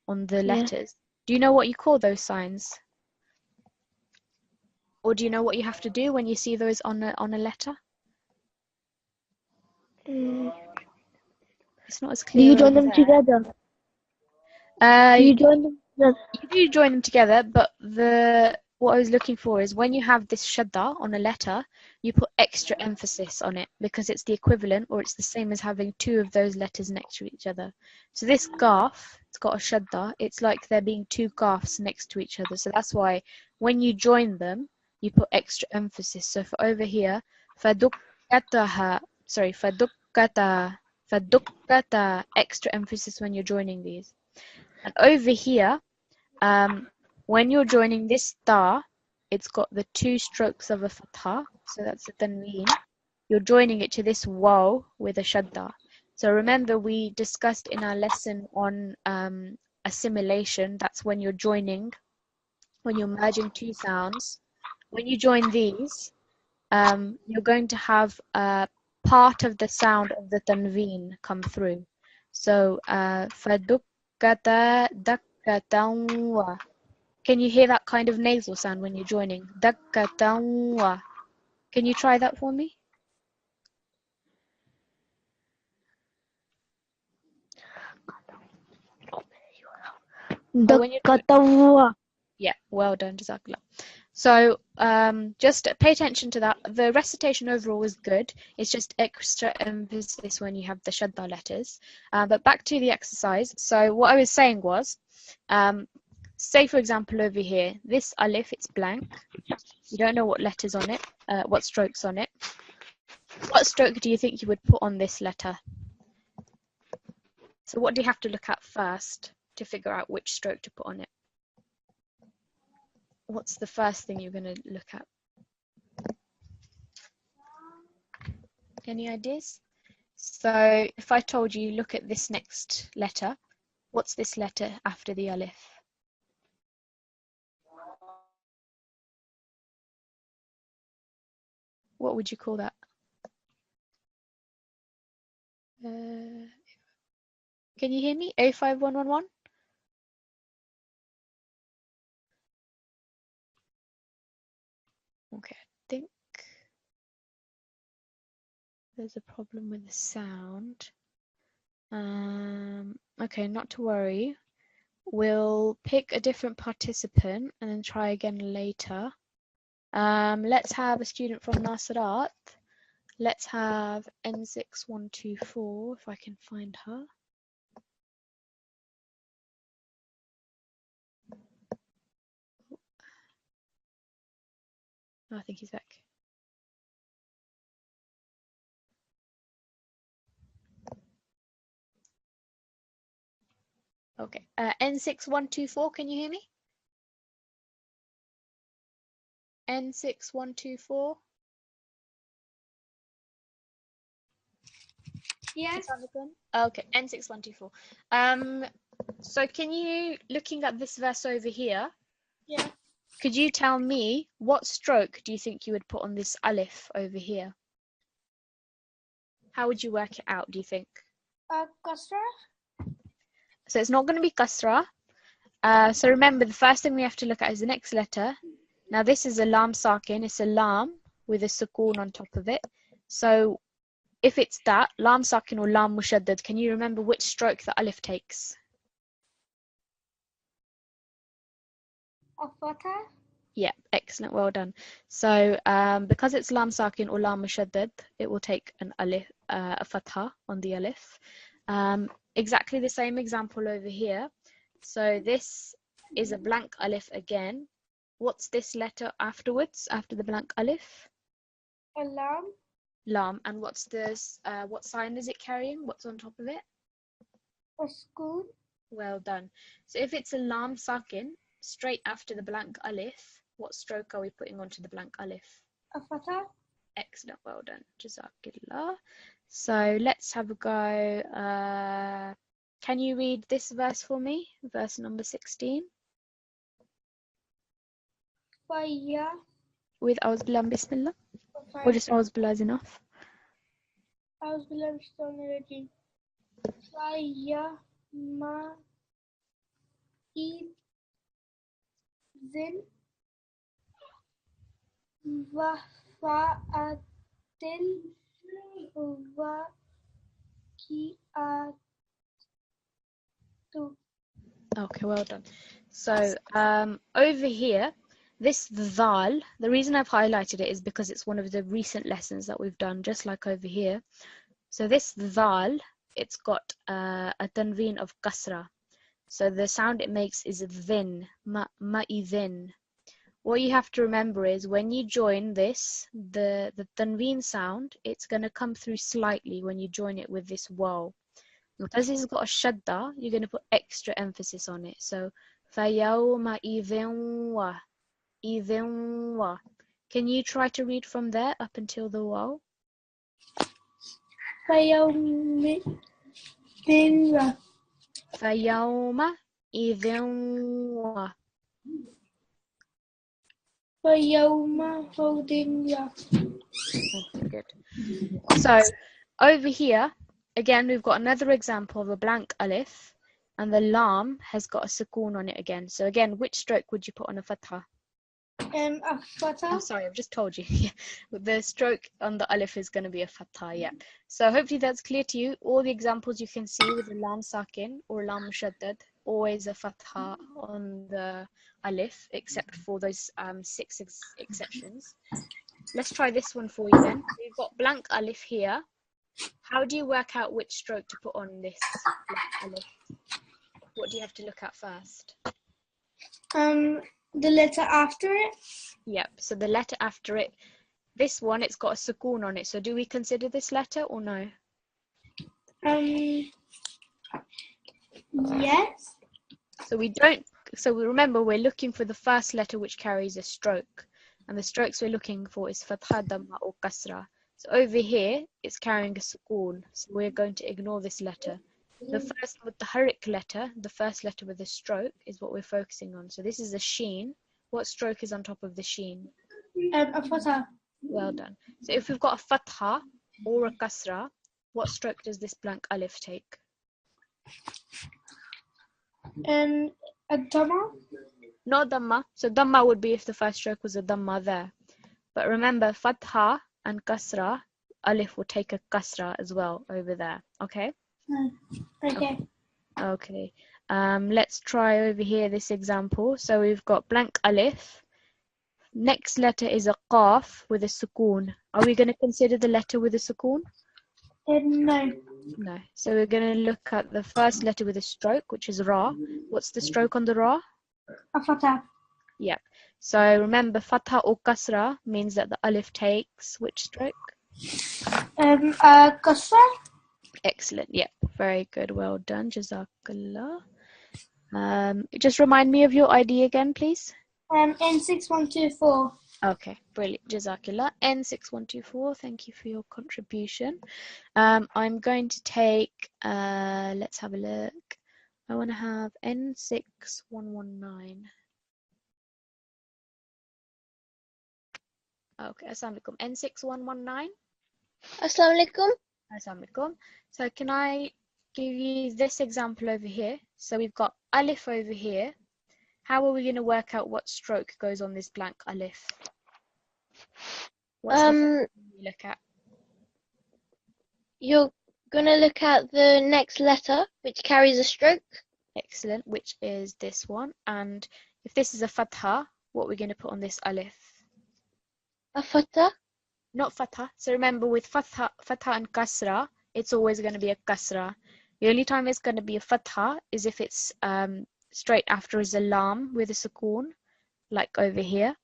on the letters. Do you know what you call those signs? Or do you know what you have to do when you see those on a letter? It's not as clear. Do you join them together? Do you join them together? You do join them together, but what I was looking for is when you have this shadda on a letter, you put extra emphasis on it because it's the equivalent or it's the same as having 2 of those letters next to each other. So this gaf, it's got a shadda, it's like there being 2 gafs next to each other. So that's why when you join them, you put extra emphasis. So for over here, fadukkata, extra emphasis when you're joining these. And over here, when you're joining this ta, it's got the 2 strokes of a fatha, so that's a tanween. You're joining it to this waw with a shadda. So remember we discussed in our lesson on assimilation, that's when you're joining, when you're merging 2 sounds when you join these, you're going to have part of the sound of the tanveen come through. So, فَدُكَّةَ دَكَّةً wa. Can you hear that kind of nasal sound when you're joining? دَكَّةً wa. Can you try that for me? When you're دكة. Yeah, well done, Jazakallah. So just pay attention to that. The recitation overall is good. It's just extra emphasis when you have the shadda letters. But back to the exercise. So what I was saying was, say for example over here, this alif, it's blank. You don't know what letters on it, what strokes on it. What stroke do you think you would put on this letter? So what do you have to look at first to figure out which stroke to put on it? What's the first thing you're going to look at? Any ideas? So if I told you, look at this next letter, what's this letter after the alif? What would you call that? Can you hear me? 05111? Okay, I think there's a problem with the sound. Okay, not to worry. We'll pick a different participant and then try again later. Let's have a student from Nasirat. Let's have N6124, if I can find her. Oh, I think he's back. Okay, N6124, can you hear me? N6124. Yes. Okay, N6124. So can you, looking at this verse over here, Yeah. could you tell me what stroke do you think you would put on this alif over here? How would you work it out, do you think? Kasra. So it's not going to be kasra. So remember, the first thing we have to look at is the next letter. Now this is a lam sakin, it's a lam with a sukoon on top of it. So if it's that, lam sakin or lam mushaddad, can you remember which stroke the alif takes? A fatha. Yeah, excellent, well done. So because it's lam sakin or lam mushaddad, it will take an alif, a fatha on the alif. Exactly the same example over here. So this is a blank alif again. What's this letter afterwards, after the blank alif? A lam. Lam. And what's this? What sign is it carrying? What's on top of it? A sukoon. Well done. So if it's a lam sakin, straight after the blank alif, what stroke are we putting onto the blank alif? A fatha. Excellent, well done. Jazakillah. So let's have a go. Can you read this verse for me? Verse number 16. Faya. With Auzubillah Bismillah. Or just Auzubillah is enough. Auzubillah Bismillahirrahmanirrahim. Faya ma izin wa fa'atil wa ki'atu. Okay, well done. So over here, this dhal, the reason I've highlighted it is because it's one of the recent lessons that we've done, just like over here. So this dhal, it's got a tanveen of kasra. So the sound it makes is dhin, ma'idhin. What you have to remember is when you join this, the tanveen sound, it's going to come through slightly when you join it with this waw. Because it's got a shadda, you're going to put extra emphasis on it. So, فَيَوْمَ إِذٍ وَإِذٍ. Can you try to read from there up until the waw? فَيَوْمِ إِذٍ. فَيَوْمَ إِذٍ. ويوم هودين يا. Okay, good. So over here, again, we've got another example of a blank alif, and the lam has got a sukoon on it again. So again, which stroke would you put on a fatha? أفتح. I'm sorry, I've just told you. Yeah, the stroke on the alif is going to be a fatha. Yeah. So hopefully that's clear to you. All the examples you can see with the lam sakin or lam mushaddad, always a fatha on the alif, except for those six exceptions. Let's try this one for you then. We've got blank alif here. How do you work out which stroke to put on this blank alif? What do you have to look at first? The letter after it. Yep, so the letter after it, this one, it's got a sukoon on it. So do we consider this letter or no? Yes. So we don't, so we remember we're looking for the first letter which carries a stroke. And the strokes we're looking for is fatha, dhamma or kasra. So over here, it's carrying a sukoon. So we're going to ignore this letter. The first with the harik letter, the first letter with a stroke is what we're focusing on. So this is a sheen. What stroke is on top of the sheen? A fatha. Well done. So if we've got a fatha or a kasra, what stroke does this blank alif take? A dhamma. Not dhamma. So dhamma would be if the first stroke was a dhamma there. But remember, fatha and kasra, alif will take a kasra as well over there. Okay? Okay. Okay. Let's try over here this example. So we've got blank alif. Next letter is a qaf with a sukoon. Are we going to consider the letter with a sukoon? No. No. So we're going to look at the first letter with a stroke, which is ra. What's the stroke on the ra? A fatha. Yep. So remember, fatha or kasra means that the alif takes which stroke? Kasra. Excellent. Yep. Very good. Well done. Jazakallah. Just remind me of your ID again, please. N6124. Okay, brilliant. Jazakallah. N6124, thank you for your contribution. I'm going to take, let's have a look. I want to have N6119. Okay, Assalamualaikum. N6119. Assalamualaikum. Assalamualaikum. So can I give you this example over here? So we've got alif over here. How are we going to work out what stroke goes on this blank alif? What's the first thing we look at? You're gonna look at the next letter, which carries a stroke. Excellent, which is this one. And if this is a fatha, what we're going to put on this alif? A fatha. Not fatha. So remember, with fatha and kasra, it's always going to be a kasra. The only time it's going to be a fatha is if it's straight after is a lam with a sukoon, like over here,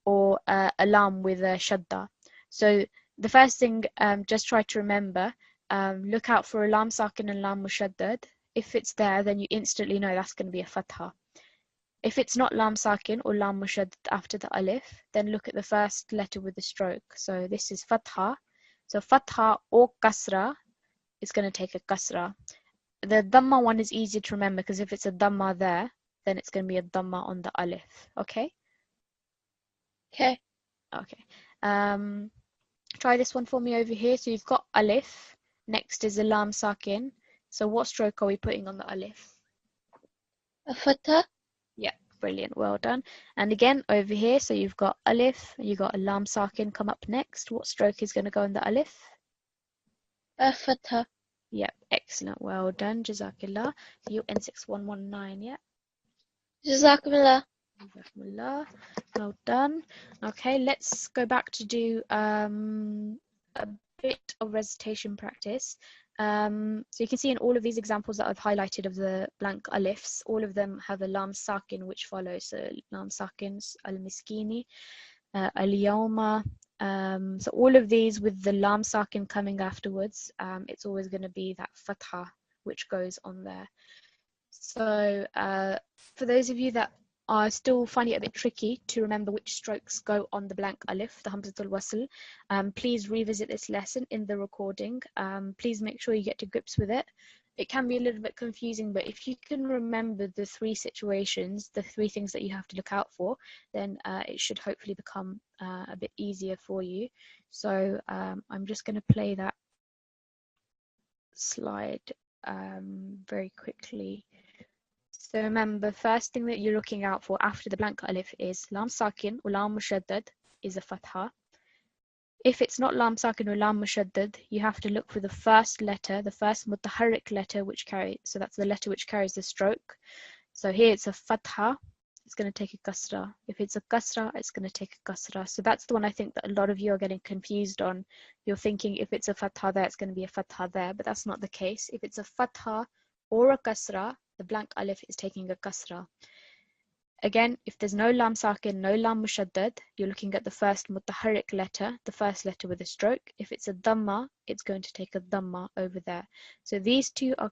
or a lam with a shadda. So the first thing, just try to remember, look out for a lam sakin and lam mushaddad. If it's there, then you instantly know that's going to be a fatha. If it's not lam sakin or lam mushaddad after the alif, then look at the first letter with the stroke. So this is fatha. So fatha or kasra is going to take a kasra. The dhamma one is easy to remember because if it's a dhamma there, then it's going to be a dhamma on the alif. Okay? Okay. Okay. Try this one for me over here. So you've got alif. Next is a lam sakin. So what stroke are we putting on the alif? A fatha. Yeah, brilliant. Well done. And again, over here, so you've got alif. You've got a lam sakin come up next. What stroke is going to go on the alif? A fatha. Yep, excellent. Well done. Jazakillah. So you're N6119, yeah? Jazakumullah. Jazakumullah. Well done. Okay, let's go back to do a bit of recitation practice. So you can see in all of these examples that I've highlighted of the blank alifs, all of them have a lam sakin which follows. So lam sakins, al-miskini, al-yawma. So all of these with the lam sakin coming afterwards, it's always going to be that fatha which goes on there. So for those of you that are still finding it a bit tricky to remember which strokes go on the blank alif, the hamzatul wasl, please revisit this lesson in the recording. Please make sure you get to grips with it. it can be a little bit confusing, but if you can remember the three situations, the three things that you have to look out for, then it should hopefully become a bit easier for you. So I'm just going to play that slide very quickly. So remember, first thing that you're looking out for after the blank alif is lam sakin or lam mushaddad is a fatha. If it's not lam sakin or lam mushaddad, you have to look for the first letter, the first mutaharrik letter, so that's the letter which carries the stroke. So here it's a fatha, it's going to take a kasra. If it's a kasra, it's going to take a kasra. So that's the one I think that a lot of you are getting confused on. You're thinking if it's a fatha there, it's going to be a fatha there, but that's not the case. If it's a fatha or a kasra, the blank alif is taking a kasra. Again, if there's no lam sakin, no lam mushaddad, you're looking at the first mutaharrik letter, the first letter with a stroke. If it's a dhamma, it's going to take a dhamma over there. So these two are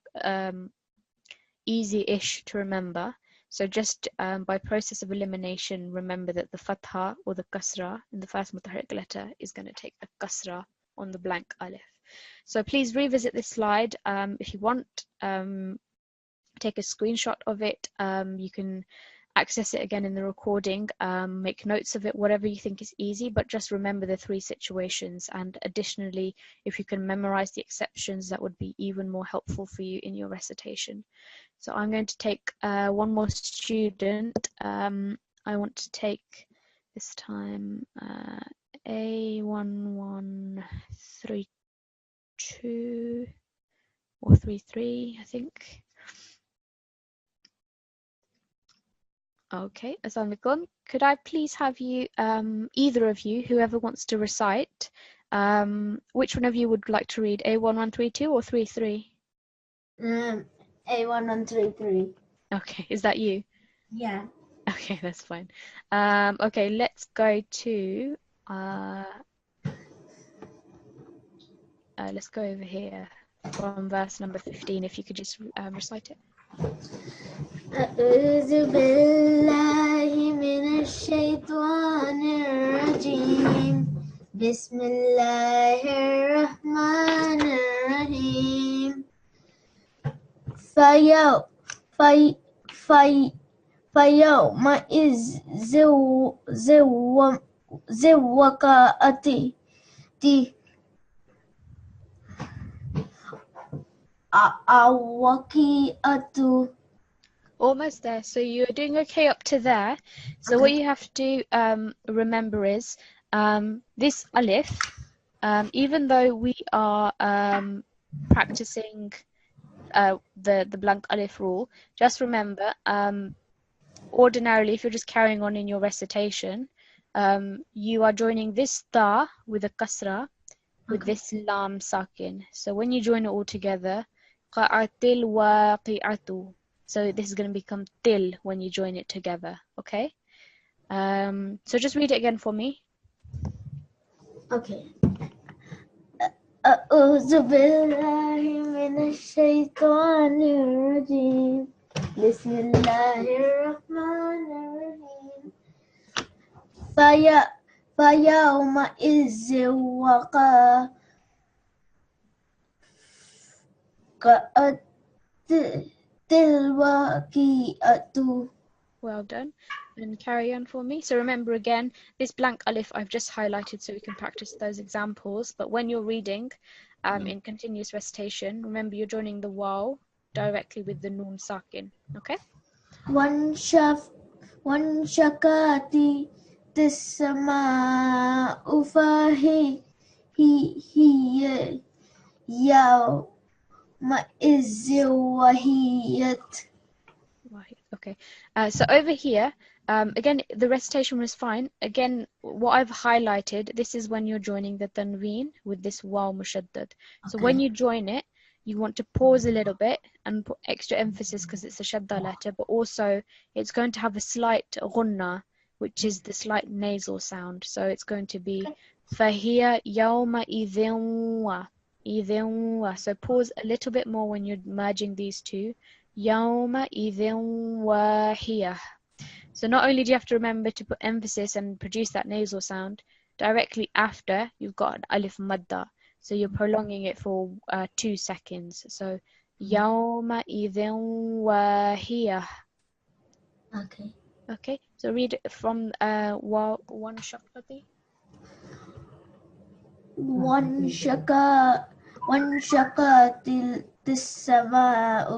easy-ish to remember. So just by process of elimination, remember that the fatha or the kasra in the first mutaharrik letter is going to take a kasra on the blank alif. So please revisit this slide. If you want, take a screenshot of it. You can access it again in the recording, make notes of it, whatever you think is easy, but just remember the three situations. And additionally, if you can memorize the exceptions, that would be even more helpful for you in your recitation. So I'm going to take one more student. I want to take this time A1132 or 33, I think. Okay, Assalamualaikum. Could I please have you, either of you, whoever wants to recite, which one of you would like to read, A1132 or 33? A1133. Okay, is that you? Yeah. Okay, that's fine. Okay, let's go to, let's go over here from verse number 15, if you could just recite it. أعوذ بالله من الشيطان الرجيم بسم الله الرحمن الرحيم فيومئذ وقعت الواقعة. Almost there. So you're doing okay up to there. So what you have to remember is this alif, even though we are practicing the blank alif rule, just remember, ordinarily, if you're just carrying on in your recitation, you are joining this ta with a kasra with this lam sakin. So when you join it all together, qa'atil waqi'atu. So this is going to become til when you join it together, okay? So just read it again for me. Okay. أعوذ بالله من الشيطان الرجيم بسم الله الرحمن الرحيم فيومئذ وقعت الواقعة. Well done. And carry on for me. So remember again, this blank alif I've just highlighted so we can practice those examples. But when you're reading in continuous recitation, remember you're joining the waw directly with the noon sakin. Okay? وانشقت السماء فهي يومئذ وهيت. Right. Okay. So over here, again, the recitation was fine. Again, what I've highlighted, this is when you're joining the tanween with this waw mushaddad. So when you join it, you want to pause a little bit and put extra emphasis because it's a shadda letter, but also it's going to have a slight ghunna, which is the slight nasal sound. So it's going to be fahiya yawma idhin wa. So pause a little bit more when you're merging these two. Yawma idhin wahiyah. So not only do you have to remember to put emphasis and produce that nasal sound, directly after you've got an alif madda. So you're prolonging it for 2 seconds. So يومئذ واهية. Okay. Okay, so read it from one shaqati. وانشقت السماء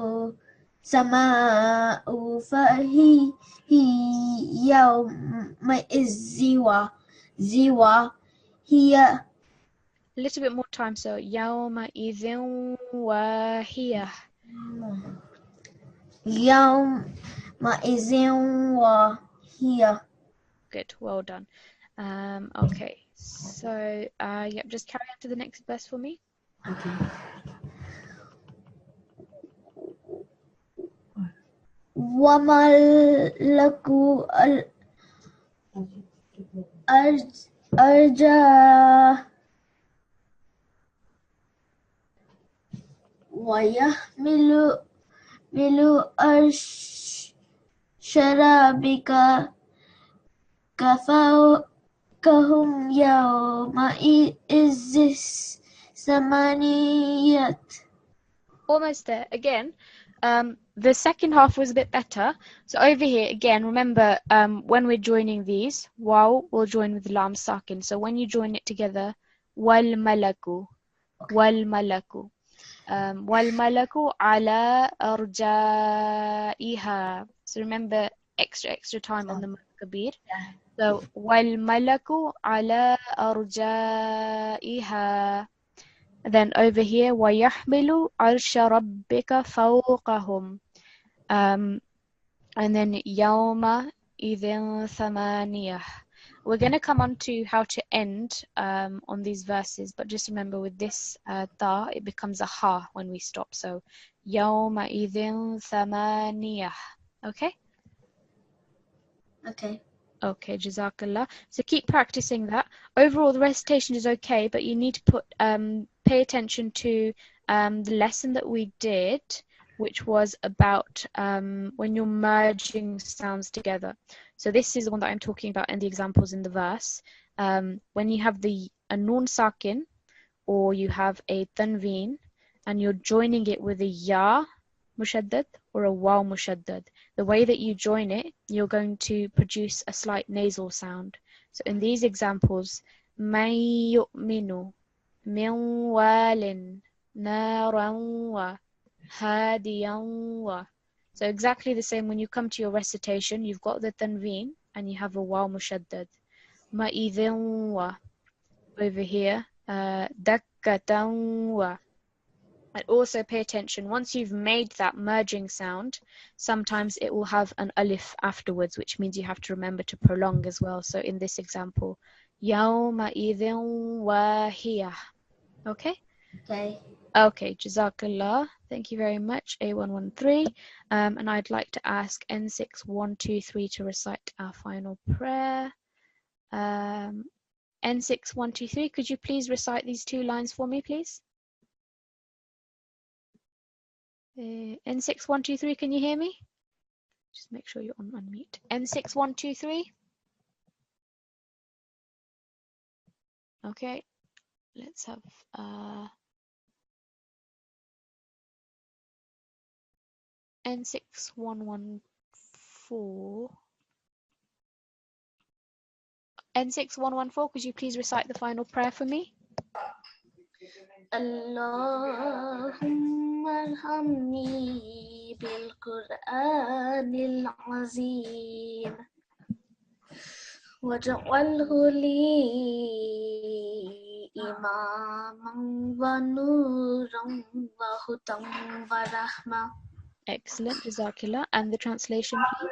فهي يومئذ زوى هي A little bit more time, so يومئذ واهية. يومئذ وهي. Good, well done. Okay, so yep, just carry on to the next verse for me. Okay. وما لك أرجى ويحمل أرش شرابك كهم يومئذ ثمانية. Almost there. Again, the second half was a bit better. So over here, again, remember when we're joining these, waw will join with lam sakin. So when you join it together, wal malaku, wal malaku. وَالْمَلَكُ عَلَى أَرْجَائِهَا. So remember extra time on the kabir. So وَالْمَلَكُ عَلى أَرْجَائِهَا. Then over here وَيَحْمِلُ عَرْشَ رَبِّكَ فَوْقَهُم. And then يَوْمَئِذٍ ثَمَانِيَةٌ. We're going to come on to how to end on these verses, but just remember with this ta, it becomes a ha when we stop. So, يَوْمَئِذٍ ثَمَانِيَةٌ. Okay? Okay. Okay, Jazakallah. So keep practicing that. Overall, the recitation is okay, but you need to pay attention to the lesson that we did, which was about when you're merging sounds together. So this is the one that I'm talking about in the examples in the verse. When you have a noon sakin, or you have a tanveen, and you're joining it with a ya mushaddad or a waw mushaddad. The way that you join it, you're going to produce a slight nasal sound. So in these examples, man yu'minu min walin naran wa hadiyan wa. So exactly the same when you come to your recitation, you've got the tanveen and you have a waw mushaddad. Ma'idhin wa. Over here, dakkatan wa. And also pay attention, once you've made that merging sound, sometimes it will have an alif afterwards, which means you have to remember to prolong as well. So in this example, يَوْمَئِذٍ وَاهِيَةٌ. Okay? Okay. Okay, Jazakallah. Thank you very much, A113. And I'd like to ask N6123 to recite our final prayer. N6123, could you please recite these two lines for me, please? N6123, can you hear me? Just make sure you're on unmute. N6123. Okay, let's have N6114. N6114, could you please recite the final prayer for me? اللهم ارحمني بالقرآن العظيم واجعله لي إماما ونورا وهدى ورحمة. Excellent, Jazakillah. And the translation, please?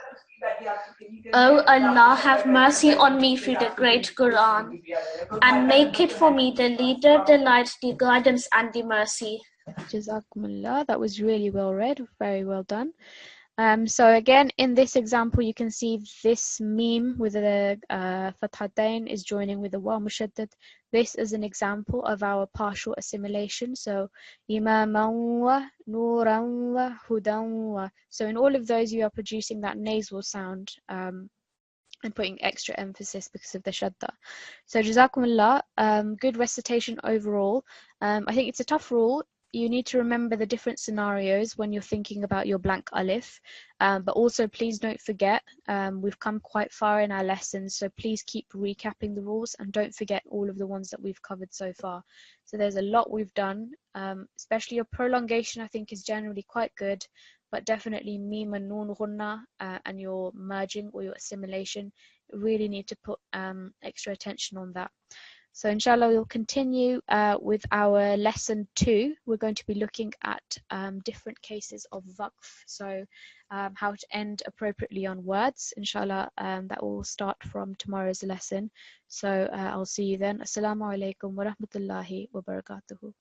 O Allah, have mercy on me through the great Quran, and make it for me the leader, the light, the guidance, and the mercy. Jazakumullah. That was really well read. Very well done. So again, in this example, you can see this meme with the fathatain is joining with the waw mushaddad. This is an example of our partial assimilation. So imaman wa nuran wa hudan wa. So in all of those, you are producing that nasal sound and putting extra emphasis because of the shadda. So Jazakumullah, good recitation overall. I think it's a tough rule. you need to remember the different scenarios when you're thinking about your blank alif. But also, please don't forget, we've come quite far in our lessons, so please keep recapping the rules and don't forget all of the ones that we've covered so far. So there's a lot we've done, especially your prolongation I think is generally quite good, but definitely mim and noon ghunna and your merging or your assimilation, you really need to put extra attention on that. So inshallah we'll continue with our lesson 2. We're going to be looking at different cases of waqf, so how to end appropriately on words. Inshallah that will start from tomorrow's lesson. So I'll see you then. Assalamu alaikum wa rahmatullahi wa barakatuhu.